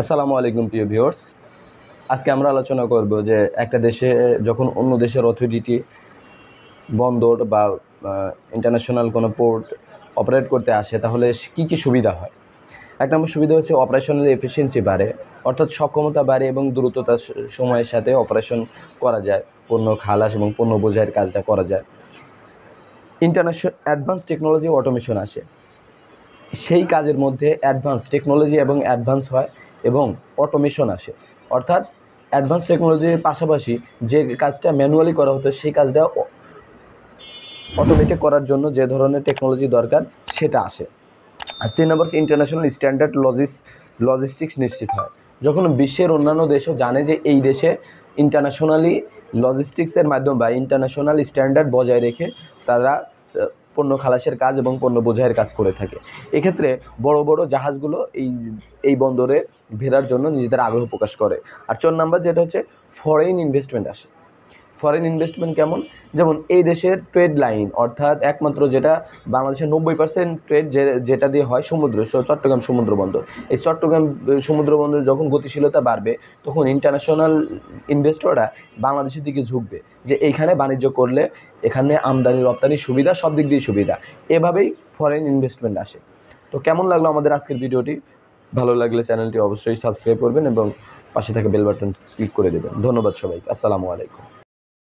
আসসালামু আলাইকুম প্রিয় ভিউয়ার্স। আজকে আমরা আলোচনা করব যে একটা দেশে যখন অন্য দেশের অথরিটি বন্দর বা ইন্টারন্যাশনাল কোনো পোর্ট অপারেট করতে আসে তাহলে কি কি সুবিধা হয়। এক নম্বর সুবিধা হচ্ছে অপারেশনাল এফিসিয়েন্সি বাড়ে, অর্থাৎ সক্ষমতা বাড়ে এবং দ্রুততার সময়ের সাথে অপারেশন করা যায়, পণ্য খালাস এবং পণ্য বোঝাইয়ের কাজটা করা যায়। ইন্টারন্যাশনাল অ্যাডভান্স টেকনোলজি অটোমেশন আসে, সেই কাজের মধ্যে অ্যাডভান্স টেকনোলজি এবং অ্যাডভান্স হয় এবং অটোমেশন আসে, অর্থাৎ অ্যাডভান্স টেকনোলজির পাশাপাশি যে কাজটা ম্যানুয়ালি করা হতো সেই কাজটা অটোমেটিক করার জন্য যে ধরনের টেকনোলজি দরকার সেটা আসে। আর 3 নম্বর ইন্টারন্যাশনাল স্ট্যান্ডার্ড লজিস্টিক্স নিশ্চিত হয়। যখন বিশ্বের অন্যান্য দেশও জানে যে এই দেশে ইন্টারন্যাশনালি লজিস্টিক্সের মাধ্যমে বা ইন্টারন্যাশনাল স্ট্যান্ডার্ড বজায় রেখে তারা পণ্য খালাসের কাজ এবং পণ্য বোঝাইয়ের কাজ করে থাকে। এক্ষেত্রে বড় বড় জাহাজগুলো এই বন্দরে ভেড়ার জন্য নিজেদের আগ্রহ প্রকাশ করে। আর 4 নম্বর যেটা হচ্ছে ফরেন ইনভেস্টমেন্ট আসে। ফরেন ইনভেস্টমেন্ট কেমন? যেমন এই দেশের ট্রেড লাইন, অর্থাৎ একমাত্র যেটা বাংলাদেশের 90% ট্রেড যেটা দিয়ে হয় সমুদ্র, চট্টগ্রাম সমুদ্র বন্দর। এই চট্টগ্রাম সমুদ্র বন্দরে যখন গতিশীলতা বাড়বে তখন ইন্টারন্যাশনাল ইনভেস্টররা বাংলাদেশের দিকে ঝুঁকবে, যে এইখানে বাণিজ্য করলে এখানে আমদানি রপ্তানির সুবিধা, সব দিক দিয়ে সুবিধা। এভাবেই ফরেন ইনভেস্টমেন্ট আসে। তো কেমন লাগলো আমাদের আজকের ভিডিওটি? ভালো লাগলে চ্যানেলটি অবশ্যই সাবস্ক্রাইব করবেন এবং পাশে থাকা বেল বাটন ক্লিক করে দেবেন। ধন্যবাদ সবাইকে। আসসালামু আলাইকুম।